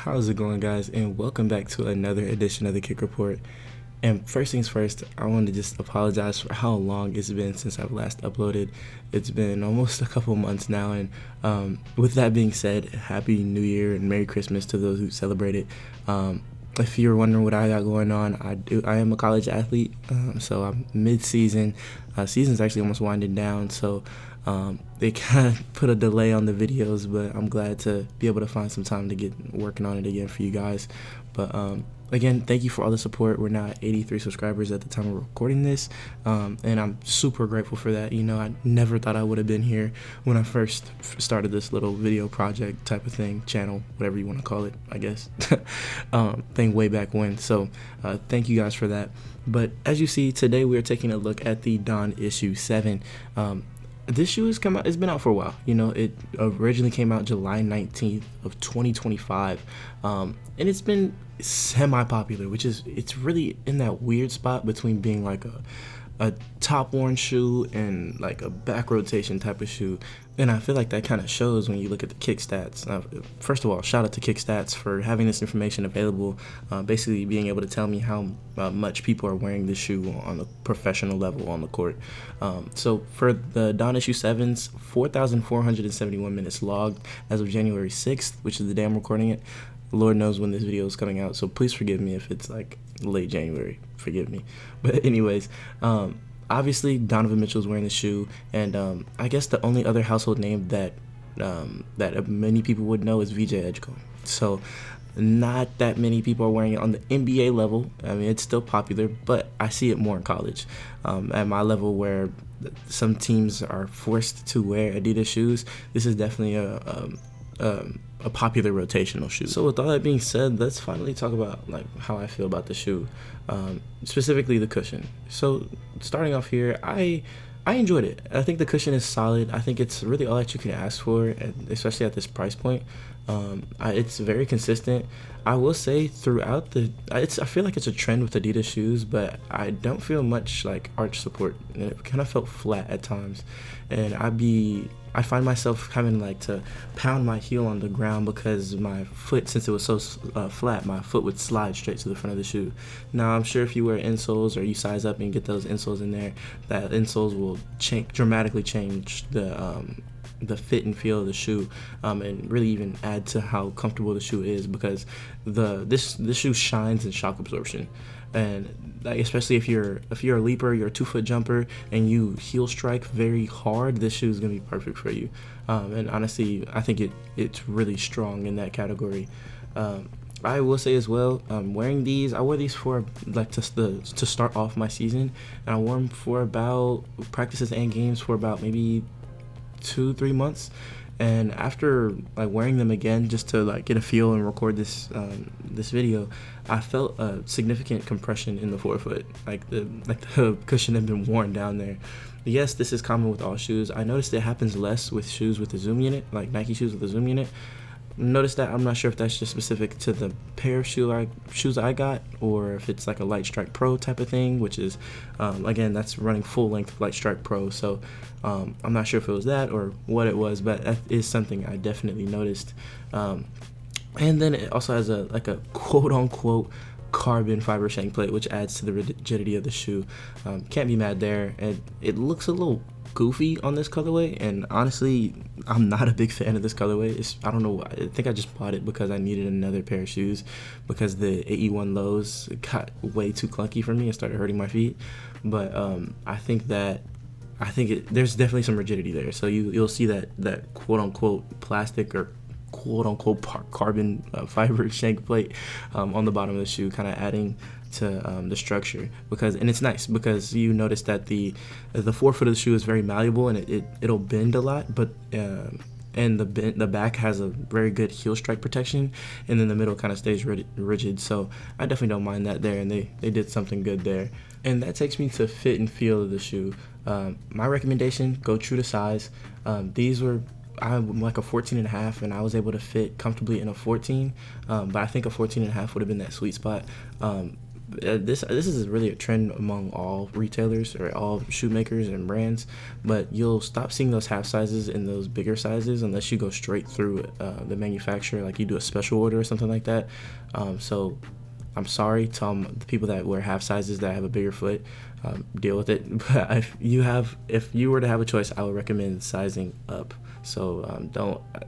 How's it going, guys? And welcome back to another edition of the Kick Report. And first things first, I want to just apologize for how long it's been since I've last uploaded. It's been almost a couple months now, and with that being said, Happy New Year and Merry Christmas to those who celebrate it. If you're wondering what I got going on, I am a college athlete, so I'm mid-season. Season's actually almost winding down, so they kind of put a delay on the videos, but I'm glad to be able to find some time to get working on it again for you guys. But again, thank you for all the support. We're now at 83 subscribers at the time of recording this, and I'm super grateful for that. You know, I never thought I would have been here when I first started this little video project type of thing, channel, whatever you want to call it, I guess, thing way back when. So thank you guys for that. But as you see, today we are taking a look at the D.O.N issue 7. This shoe has come out, it's been out for a while. You know, it originally came out July 19th of 2025, and it's been semi-popular, which is, it's really in that weird spot between being like a top worn shoe and like a back rotation type of shoe. And I feel like that kind of shows when you look at the kick stats. First of all, shout out to Kick Stats for having this information available, basically being able to tell me how much people are wearing this shoe on a professional level on the court. So for the D.O.N issue 7's 4,471 minutes logged as of January 6th, which is the day I'm recording it. Lord knows when this video is coming out, so please forgive me if it's like late January. Forgive me. But anyways, obviously Donovan Mitchell's wearing the shoe, and I guess the only other household name that many people would know is VJ Edgecombe. So not that many people are wearing it on the NBA level. I mean, it's still popular, but I see it more in college. At my level, where some teams are forced to wear Adidas shoes, this is definitely a popular rotational shoe. So with all that being said, let's finally talk about like how I feel about the shoe, specifically the cushion. So starting off here, I enjoyed it. I think the cushion is solid. I think it's really all that you can ask for, especially at this price point. It's very consistent. I will say throughout I feel like it's a trend with Adidas shoes, but I don't feel much like arch support. It kind of felt flat at times, and I find myself having like to pound my heel on the ground because my foot, since it was so flat, my foot would slide straight to the front of the shoe. Now, I'm sure if you wear insoles or you size up and get those insoles in there, that insoles will dramatically change the fit and feel of the shoe, and really even add to how comfortable the shoe is, because this shoe shines in shock absorption. And like, especially if you're a leaper, you're a 2-foot jumper, and you heel strike very hard, this shoe is gonna be perfect for you. And honestly, I think it's really strong in that category. I will say as well, wearing these, I wore these for like to start off my season, and I wore them for about practices and games for about maybe 2-3 months. And after like wearing them again just to like get a feel and record this video, I felt a significant compression in the forefoot, like the cushion had been worn down there. Yes, this is common with all shoes. I noticed it happens less with shoes with a zoom unit, like Nike shoes with a zoom unit. Notice that. I'm not sure if that's just specific to the pair of shoes I got, or if it's like a Light Strike Pro type of thing, which is again, that's running full length Light Strike Pro. So I'm not sure if it was that or what it was, but that is something I definitely noticed. And then it also has a quote unquote carbon fiber shank plate, which adds to the rigidity of the shoe. Can't be mad there. And it looks a little goofy on this colorway, and honestly, I'm not a big fan of this colorway. I don't know why. I think I just bought it because I needed another pair of shoes, because the AE1 lows got way too clunky for me and started hurting my feet. But I think there's definitely some rigidity there. So you'll see that quote unquote plastic or quote unquote carbon fiber shank plate on the bottom of the shoe, kind of adding to the structure, and it's nice because you notice that the forefoot of the shoe is very malleable, and it'll bend a lot, but and the back has a very good heel strike protection, and then the middle kind of stays rigid. So I definitely don't mind that there, and they did something good there. And that takes me to fit and feel of the shoe. My recommendation: go true to size. I'm like a 14.5, and I was able to fit comfortably in a 14, but I think a 14.5 would have been that sweet spot. this is really a trend among all retailers or all shoemakers and brands, but you'll stop seeing those half sizes in those bigger sizes unless you go straight through the manufacturer, like you do a special order or something like that. So I'm sorry to the people that wear half sizes that have a bigger foot. Deal with it. But if you were to have a choice, I would recommend sizing up. So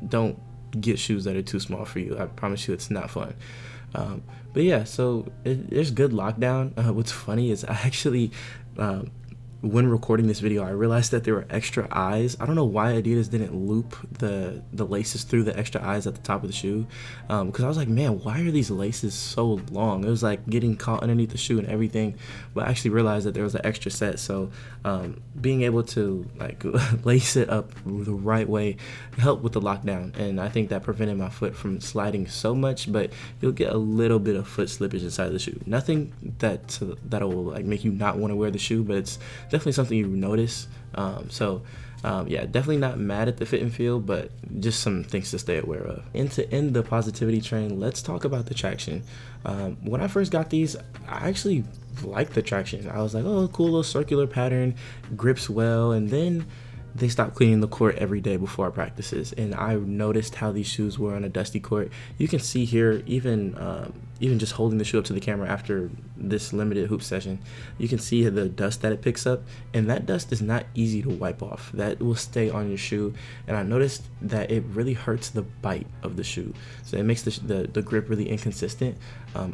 don't get shoes that are too small for you. I promise you, it's not fun. But yeah, so there's good lockdown. What's funny is I actually, when recording this video, I realized that there were extra eyes. I don't know why Adidas didn't loop the laces through the extra eyes at the top of the shoe, because I was like, man, why are these laces so long? It was like getting caught underneath the shoe and everything. But I actually realized that there was an extra set, so being able to like lace it up the right way helped with the lockdown, and I think that prevented my foot from sliding so much. But you'll get a little bit of foot slippage inside the shoe. Nothing that'll like make you not want to wear the shoe, but it's definitely something you notice. Yeah, definitely not mad at the fit and feel, but just some things to stay aware of. And to end the positivity train, let's talk about the traction. When I first got these, I actually liked the traction. I was like, oh, cool little circular pattern, grips well. And then they stopped cleaning the court every day before our practices, and I noticed how these shoes were on a dusty court. You can see here, even just holding the shoe up to the camera after this limited hoop session, you can see the dust that it picks up, and that dust is not easy to wipe off. That will stay on your shoe, and I noticed that it really hurts the bite of the shoe, so it makes the grip really inconsistent.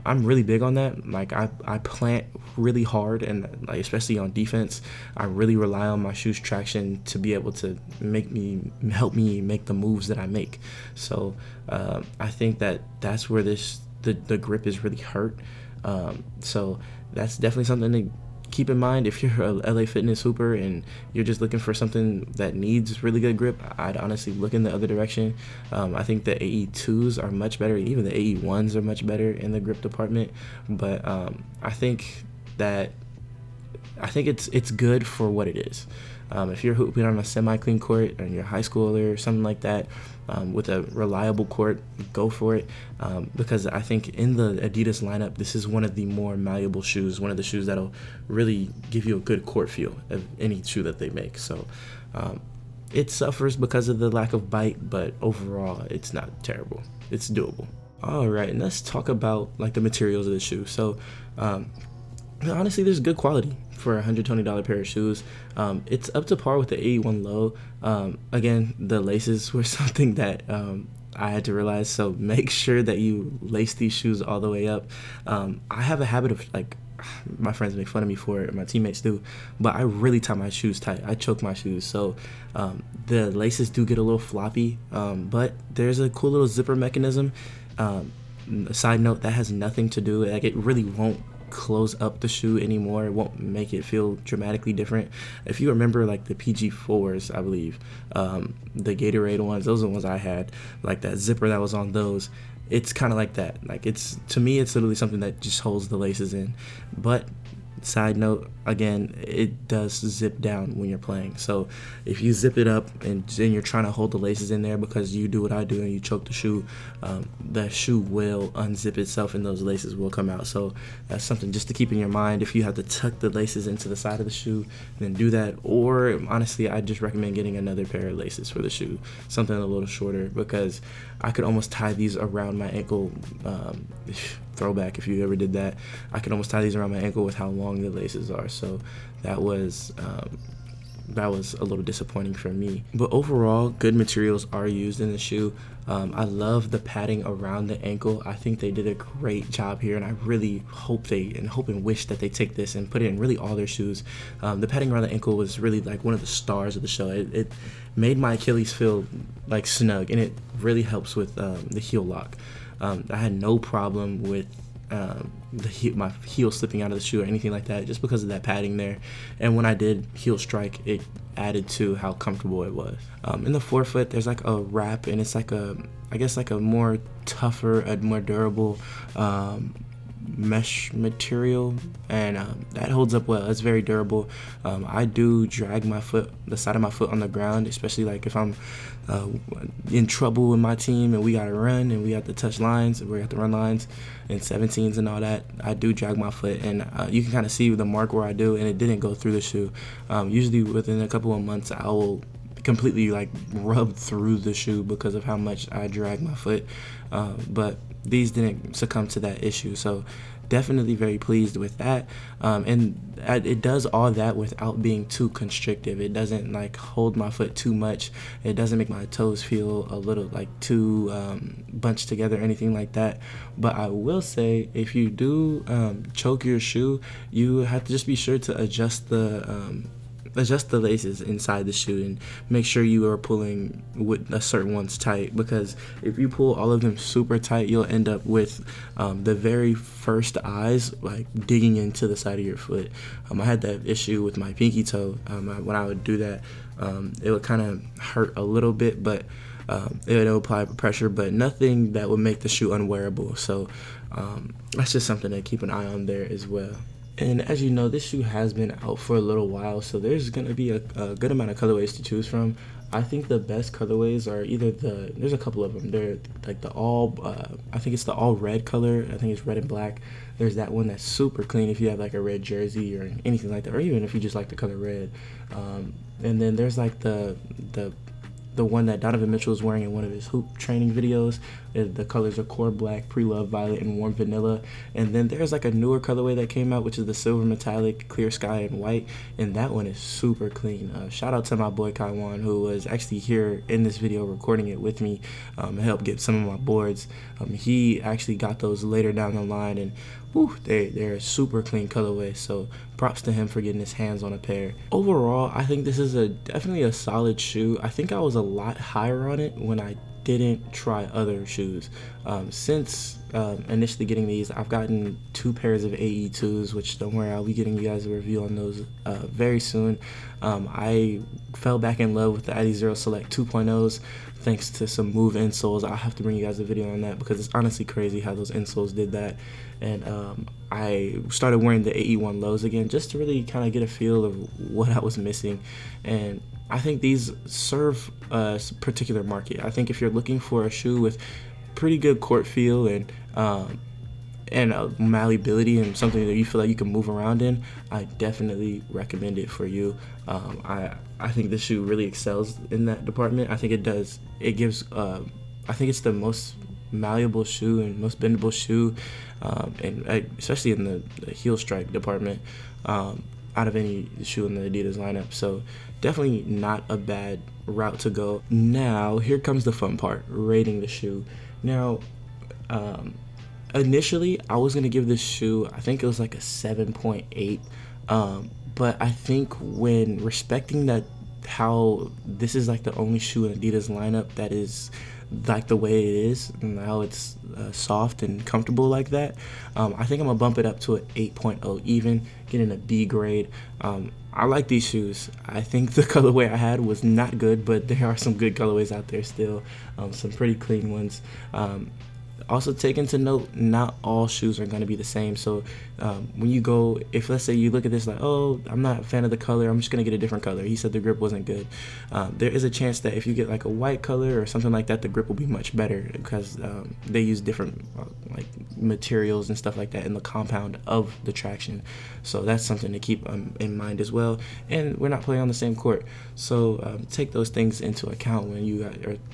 I'm really big on that. Like I plant really hard, and like especially on defense, I really rely on my shoe's traction to be able to help me make the moves that I make. So I think that's where the grip is really hurt. So that's definitely something to keep in mind if you're a LA Fitness hooper and you're just looking for something that needs really good grip. I'd honestly look in the other direction. I think the AE2s are much better. Even the AE1s are much better in the grip department. But I think it's good for what it is. If you're hooping on a semi-clean court and you're a high schooler or something like that, with a reliable court, go for it, because I think in the Adidas lineup, this is one of the more malleable shoes, one of the shoes that'll really give you a good court feel of any shoe that they make. So it suffers because of the lack of bite, but overall it's not terrible. It's doable. All right, and let's talk about like the materials of the shoe. So honestly, there's good quality for a $120 pair of shoes. It's up to par with the AE1 low. Again, the laces were something that I had to realize, so make sure that you lace these shoes all the way up. I have a habit of, like, my friends make fun of me for it, my teammates do, but I really tie my shoes tight. I choke my shoes, so the laces do get a little floppy, but there's a cool little zipper mechanism. Side note, that has nothing to do, like, it really won't close up the shoe anymore. It won't make it feel dramatically different. If you remember, like the PG4s, I believe, the Gatorade ones, those are the ones I had, like that zipper that was on those, it's kind of like that. Like, it's, to me, it's literally something that just holds the laces in. But side note, again, it does zip down when you're playing. So if you zip it up and then you're trying to hold the laces in there because you do what I do and you choke the shoe will unzip itself and those laces will come out. So that's something just to keep in your mind. If you have to tuck the laces into the side of the shoe, then do that. Or honestly, I just recommend getting another pair of laces for the shoe, something a little shorter, because I could almost tie these around my ankle. Throwback, if you ever did that, I could almost tie these around my ankle with how long the laces are. So that was a little disappointing for me. But overall, good materials are used in the shoe. I love the padding around the ankle. I think they did a great job here, and I really hope and wish that they take this and put it in really all their shoes. The padding around the ankle was really like one of the stars of the show. It made my Achilles feel like snug, and it really helps with the heel lock. I had no problem with my heel slipping out of the shoe or anything like that, just because of that padding there. And when I did heel strike, it added to how comfortable it was. In the forefoot, there's like a wrap, and it's like a more tougher, a more durable mesh material, and that holds up well. It's very durable. I do drag the side of my foot on the ground, especially like if I'm in trouble with my team and we gotta run and we have to touch lines and we have to run lines and 17s and all that. I do drag my foot, and you can kind of see the mark where I do, and it didn't go through the shoe. Usually within a couple of months I will completely like rub through the shoe because of how much I drag my foot, but these didn't succumb to that issue, so definitely very pleased with that. And it does all that without being too constrictive. It doesn't like hold my foot too much. It doesn't make my toes feel a little like too bunched together or anything like that. But I will say, if you do choke your shoe, you have to just be sure to adjust the laces inside the shoe and make sure you are pulling with a certain ones tight, because if you pull all of them super tight, you'll end up with the very first eyes like digging into the side of your foot. I had that issue with my pinky toe. When I would do that, it would kind of hurt a little bit, but it would apply pressure, but nothing that would make the shoe unwearable. So that's just something to keep an eye on there as well. And as you know, this shoe has been out for a little while, so there's going to be a good amount of colorways to choose from. I think the best colorways are there's a couple of them. They're like I think it's the all red color. I think it's red and black. There's that one that's super clean if you have like a red jersey or anything like that, or even if you just like the color red. And then there's like the one that Donovan Mitchell is wearing in one of his hoop training videos. The colors are core black, pre-love violet, and warm vanilla. And then there's like a newer colorway that came out, which is the silver metallic, clear sky, and white. And that one is super clean. Shout out to my boy Kaiwan, who was actually here in this video recording it with me and helped get some of my boards. He actually got those later down the line, and they're super clean colorway, so props to him for getting his hands on a pair. Overall, I think this is definitely a solid shoe. I think I was a lot higher on it when I didn't try other shoes. Since initially getting these, I've gotten 2 pairs of AE2s, which don't worry, I'll be getting you guys a review on those very soon. I fell back in love with the Adidas Select 2.0s thanks to some Move insoles. I'll have to bring you guys a video on that because it's honestly crazy how those insoles did that. And I started wearing the AE1 lows again just to really kind of get a feel of what I was missing. And I think these serve a particular market. I think if you're looking for a shoe with pretty good court feel and malleability and something that you feel like you can move around in, I definitely recommend it for you. I think this shoe really excels in that department. I think it does. It gives. I think it's the most malleable shoe and most bendable shoe, and especially in the heel strike department, out of any shoe in the Adidas lineup. So definitely not a bad route to go. Now here comes the fun part: rating the shoe. Now, initially I was gonna give this shoe, I think it was like a 7.8, but I think when respecting that how this is like the only shoe in Adidas lineup that is like the way it is and how it's soft and comfortable like that, I think I'm gonna bump it up to an 8.0 even, getting a B grade. I like these shoes. I think the colorway I had was not good, but there are some good colorways out there still, some pretty clean ones. Also take into note, not all shoes are going to be the same. So when you go, if let's say you look at this like, oh, I'm not a fan of the color, I'm just going to get a different color. He said the grip wasn't good. There is a chance that if you get like a white color or something like that, the grip will be much better because they use different like materials and stuff like that in the compound of the traction. So that's something to keep in mind as well. And we're not playing on the same court. So take those things into account when you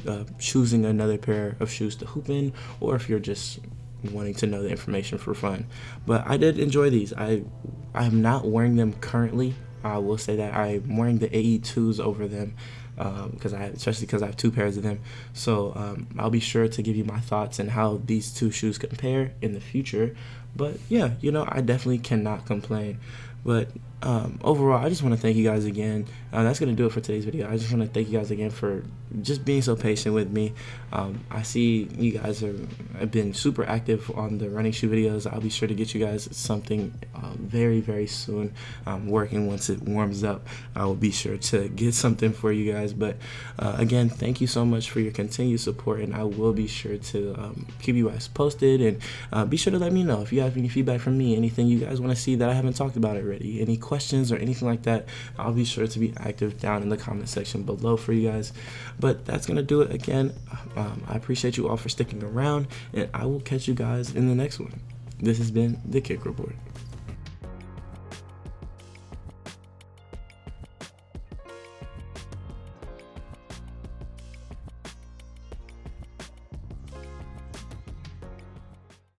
are choosing another pair of shoes to hoop in, or if you're just wanting to know the information for fun. But I did enjoy these. I'm not wearing them currently. I will say that I'm wearing the AE2s over them especially because I have 2 pairs of them. So I'll be sure to give you my thoughts and how these 2 shoes compare in the future. But yeah, I definitely cannot complain. But overall, I just want to thank you guys again. That's going to do it for today's video. I just want to thank you guys again for just being so patient with me. I see you guys have been super active on the running shoe videos. I'll be sure to get you guys something very, very soon. Working once it warms up, I will be sure to get something for you guys. But again, thank you so much for your continued support, and I will be sure to keep you guys posted, and be sure to let me know if you have any feedback from me, anything you guys want to see that I haven't talked about already, any questions or anything like that. I'll be sure to be active down in the comment section below for you guys. But that's gonna do it again. I appreciate you all for sticking around, and I will catch you guys in the next one. This has been the Kick Report.